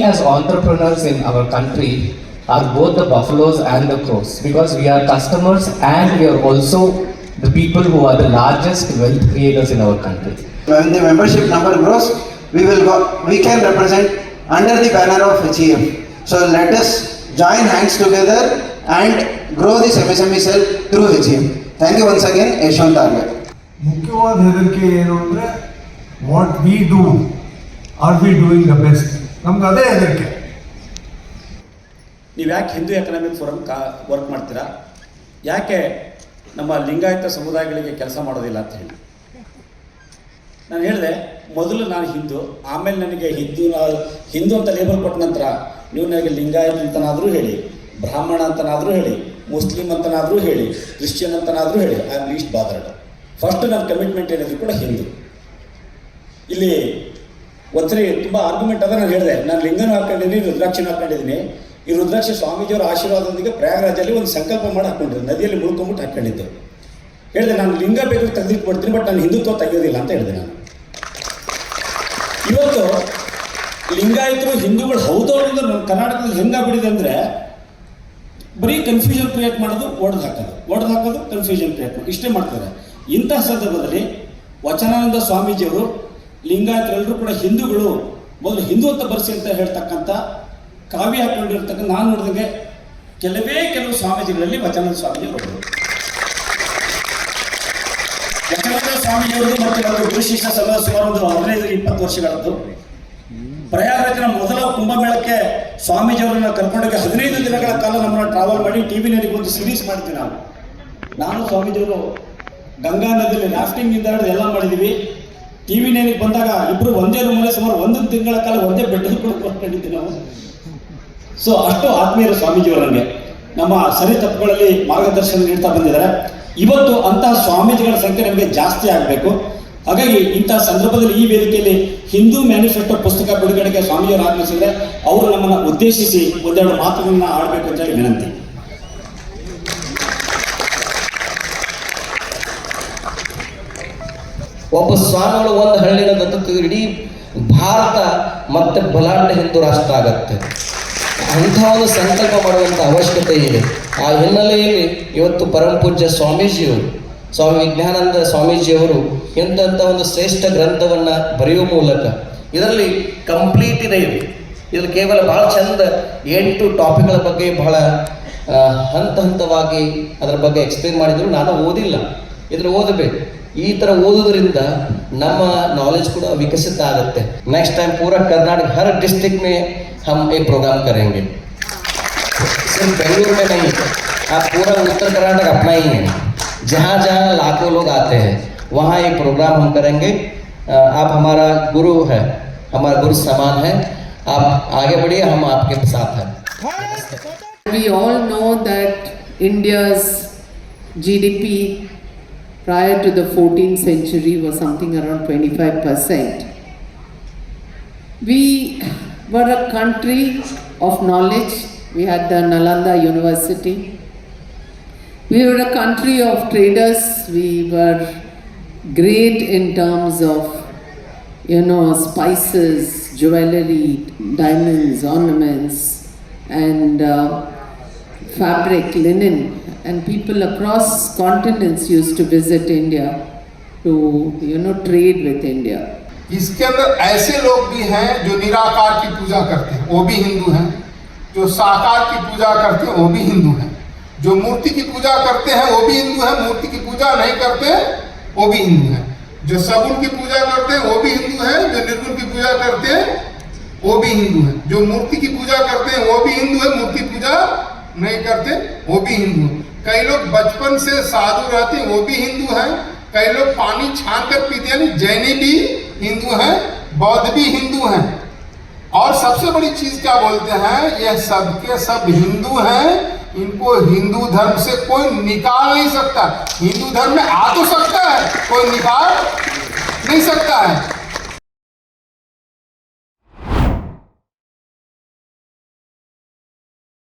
as entrepreneurs in our country are both the buffaloes and the crows, because we are customers and we are also the people who are the largest wealth creators in our country. When the membership number grows, we can represent under the banner of HEF. So let us join hands together and grow this MSME cell through HEF. Thank you once again, Yashwant Arle. ಮುಖ್ಯವಾದ ಹೆದರಿಕೆ ಏನು ಅಂದರೆ what we do or we doing the best, ನಮ್ಗೆ ಅದೇ ಹೆದರಿಕೆ. ನೀವು ಯಾಕೆ Hindu economic forum work ಮಾಡ್ತೀರಾ, ಯಾಕೆ ನಮ್ಮ ಲಿಂಗಾಯತ ಸಮುದಾಯಗಳಿಗೆ ಕೆಲಸ ಮಾಡೋದಿಲ್ಲ ಅಂತ ಹೇಳಿ ನಾನು ಹೇಳಿದೆ. ಮೊದಲು ನಾನು ಹಿಂದೂ, ಆಮೇಲೆ ನನಗೆ ಹಿಂದೂ ಅಂತ ಲೇಬಲ್ ಕೊಟ್ಟ ನಂತರ ನೀವು ನನಗೆ ಲಿಂಗಾಯತ ಅಂತನಾದರೂ ಹೇಳಿ, ಬ್ರಾಹ್ಮಣ ಅಂತನಾದರೂ ಹೇಳಿ, ಮುಸ್ಲಿಂ ಅಂತನಾದರೂ ಹೇಳಿ, ಕ್ರಿಶ್ಚಿಯನ್ ಅಂತನಾದರೂ ಹೇಳಿ, I am list bothered. First ನನ್ನ ಕಮಿಟ್ಮೆಂಟ್ ಏನಿದ್ರು ಕೂಡ ಹಿಂದೂ. ಇಲ್ಲಿ ಒಂದ್ಸರಿ ತುಂಬ ಆರ್ಗ್ಯುಮೆಂಟ್ ಅದ. ನಾನು ಹೇಳಿದೆ, ನಾನು ಲಿಂಗನೂ ಹಾಕೊಂಡಿದ್ದೀನಿ, ರುದ್ರಾಕ್ಷಿನೂ ಹಾಕೊಂಡಿದ್ದೀನಿ. ಈ ರುದ್ರಾಕ್ಷಿ ಸ್ವಾಮೀಜಿಯವರ ಆಶೀರ್ವಾದದೊಂದಿಗೆ ಪ್ರಯಾಗರಾಜಲ್ಲಿ ಒಂದು ಸಂಕಲ್ಪ ಮಾಡಿ ಹಾಕ್ಕೊಂಡಿದ್ದೆ, ನದಿಯಲ್ಲಿ ಮುಳ್ಕೊಂಬಿಟ್ಟು ಹಾಕ್ಕೊಂಡಿದ್ದೆ. ಹೇಳಿದೆ, ನಾನು ಲಿಂಗ ಬೇಕಾದ್ರೆ ತೆಗೆದಿಟ್ಬಿಡ್ತೀನಿ, ಬಟ್ ನಾನು ಹಿಂದುತ್ವ ತೆಗೆಯೋದಿಲ್ಲ ಅಂತ ಹೇಳಿದೆ ನಾನು. ಇವತ್ತು ಲಿಂಗಾಯತರು ಹಿಂದೂಗಳು ಹೌದು ಅನ್ನೋದು ನಮ್ಮ ಕರ್ನಾಟಕದಲ್ಲಿ ಹೆಂಗಾಗ್ಬಿಟ್ಟಿದೆ ಅಂದರೆ, ಬರೀ ಕನ್ಫ್ಯೂಷನ್ ಕ್ರಿಯೇಟ್ ಮಾಡೋದು, ಒಡೆದು ಹಾಕೋದು, ಕನ್ಫ್ಯೂಷನ್ ಕ್ರಿಯೇಟ್ ಮಾಡೋದು, ಇಷ್ಟೇ ಮಾಡ್ತಾರೆ. ಇಂತಹ ಸಂದರ್ಭದಲ್ಲಿ ವಚನಾನಂದ ಸ್ವಾಮೀಜಿಯವರು ಲಿಂಗಾಯತರೆಲ್ಲರೂ ಕೂಡ ಹಿಂದೂಗಳು, ಮೊದಲು ಹಿಂದೂ ಅಂತ ಬರ್ಸಿ ಅಂತ ಹೇಳ್ತಕ್ಕಂಥ ಕಾವ್ಯ ಹಾಕೊಂಡಿರ್ತಕ್ಕಂಥ ನಾನು ನೋಡಿದಂಗೆ ಕೆಲವು ಸ್ವಾಮೀಜಿಗಳಲ್ಲಿ ವಚನಾನಂದ ಸ್ವಾಮೀಜಿಯವರು, ವಚನಾನಂದ ಸ್ವಾಮೀಜಿಯವರು ಮತ್ತು ಒಂದು ಗುರುಶಿಷ್ಯ ಸಭಾ ಸುಮಾರು ಒಂದು 15-20 ವರ್ಷಗಳದ್ದು. ಪ್ರಯಾಗರಾಜನ ಮೊದಲ ಕುಂಭಮೇಳಕ್ಕೆ ಸ್ವಾಮೀಜಿಯವರನ್ನ ಕರ್ಕೊಂಡೋಗಿ 15 ದಿನಗಳ ಕಾಲ ನಮ್ಮನ್ನು ಟ್ರಾವೆಲ್ ಮಾಡಿ ಟಿವಿನಲ್ಲಿ ಒಂದು ಸೀರೀಸ್ ಮಾಡಿದ್ವಿ. ನಾನು ಸ್ವಾಮೀಜಿಯವರು ಗಂಗಾ ನದಿಯಲ್ಲಿ ರಾಫ್ಟಿಂಗಿಂದ ಎಲ್ಲ ಮಾಡಿದ್ದೀವಿ. ಟಿವಿ ನೈನಿಗೆ ಬಂದಾಗ ಇಬ್ಬರು ಒಂದೇ ರೂಮಲ್ಲಿ ಸುಮಾರು 1 ತಿಂಗಳ ಕಾಲ ಒಂದೇ ಬೆಡ್ ಕೊಡ್ಕೊಂಡಿದ್ವಿ ನಾವು. ಸೊ ಅಷ್ಟು ಆತ್ಮೀಯರು ಸ್ವಾಮೀಜಿಯವರು ನನಗೆ ನಮ್ಮ ಸರಿ ತಪ್ಪುಗಳಲ್ಲಿ ಮಾರ್ಗದರ್ಶನ ನೀಡ್ತಾ ಬಂದಿದ್ದಾರೆ. ಇವತ್ತು ಅಂತಹ ಸ್ವಾಮೀಜಿಗಳ ಸಂಖ್ಯೆ ನಮಗೆ ಜಾಸ್ತಿ ಆಗಬೇಕು. ಹಾಗಾಗಿ ಇಂತಹ ಸಂದರ್ಭದಲ್ಲಿ ಈ ವೇದಿಕೆಯಲ್ಲಿ ಹಿಂದೂ ಮ್ಯಾನಿಫೆಸ್ಟೋ ಪುಸ್ತಕ ಬಿಡುಗಡೆಗೆ ಸ್ವಾಮೀಜಿಯವರು ಆಗಮಿಸಿದರೆ ಅವರು ನಮ್ಮನ್ನು ಉದ್ದೇಶಿಸಿ ಒಂದೆರಡು ಮಾತುಗಳನ್ನ ಆಡಬೇಕು ಅಂತ ಹೇಳಿ ವಿನಂತಿ. ಒಬ್ಬ ಸ್ವಾಮಿಗಳು ಒಂದು ಹಳ್ಳಿನ ದತ್ತು ಇಡೀ ಭಾರತ ಮತ್ತೆ ಬಲಾಢ್ಯ ಹಿಂದೂ ರಾಷ್ಟ್ರ ಆಗತ್ತೆ. ಅಂಥ ಒಂದು ಸಂಕಲ್ಪ ಮಾಡುವಂಥ ಅವಶ್ಯಕತೆ ಇದೆ. ಆ ಹಿನ್ನೆಲೆಯಲ್ಲಿ ಇವತ್ತು ಪರಮ ಪೂಜ್ಯ ಸ್ವಾಮೀಜಿಯವರು, ಸ್ವಾಮಿ ವಿಜ್ಞಾನಂದ ಸ್ವಾಮೀಜಿಯವರು ಇಂಥ ಒಂದು ಶ್ರೇಷ್ಠ ಗ್ರಂಥವನ್ನು ಬರೆಯುವ ಮೂಲಕ ಇದರಲ್ಲಿ ಕಂಪ್ಲೀಟ್ ಇದೆ. ಇದರಲ್ಲಿ ಕೇವಲ ಭಾಳ ಚಂದ 8 ಟಾಪಿಕ್ಗಳ ಬಗ್ಗೆ ಬಹಳ ಹಂತವಾಗಿ ಅದರ ಬಗ್ಗೆ ಎಕ್ಸ್ಪ್ಲೇನ್ ಮಾಡಿದರು. ನಾನು ಓದಿಲ್ಲ, ಇದ್ರ ಓದಬೇಕು. ಈ ಥರ ಓದೋದ್ರಿಂದ ನಮ್ಮ नॉलेज ಕೂಡ ವಿಕಸಿತ ಆಗುತ್ತೆ. नेक्स्ट टाइम पूरा कर्नाटक हर डिस्ट्रिक्ट में हम एक प्रोग्राम करेंगे, सिर्फ बेंगलुरु में नहीं, आप पूरा उत्तर कर्नाटक अपना ही है. जहाँ जहाँ लाखों लोग आते हैं वहाँ ये प्रोग्राम हम करेंगे. आप हमारा गुरु है, हमारा गुरु समान है. आप आगे बढ़िए, हम आपके साथ हैं. We all know that India's GDP prior to the 14th century was something around 25%. We were a country of knowledge. We had the Nalanda University. We were a country of traders. We were great in terms of, spices, jewelry, diamonds, ornaments, and fabric, linen. And people across continents used to visit India to, trade with India. इसके अंदर ऐसे लोग भी हैं जो निराकार की पूजा करते हैं, वो भी हिंदू हैं. जो साकार की पूजा करते हैं, वो भी हिंदू हैं. जो मूर्ति की पूजा करते हैं, वो भी हिंदू हैं. मूर्ति की पूजा नहीं करते, वो भी हिंदू हैं. जो सगुण की पूजा करते हैं, वो भी हिंदू हैं. जो निर्गुण की पूजा करते हैं, वो भी हिंदू हैं. जो मूर्ति की पूजा करते हैं, वो भी हिंदू है. मूर्ति पूजा नहीं करते, वो भी हिंदू हैं. कई लोग बचपन से साधु रहते हैं, वो भी हिंदू हैं. कई लोग पानी छान कर पीते हैं, जैनी भी हिंदू हैं, बौद्ध भी हिंदू हैं. और सबसे बड़ी चीज क्या बोलते हैं, ये सब के सब हिंदू हैं. इनको हिंदू धर्म से कोई निकाल नहीं सकता. हिंदू धर्म में आ तो सकता है, कोई निकाल नहीं सकता है.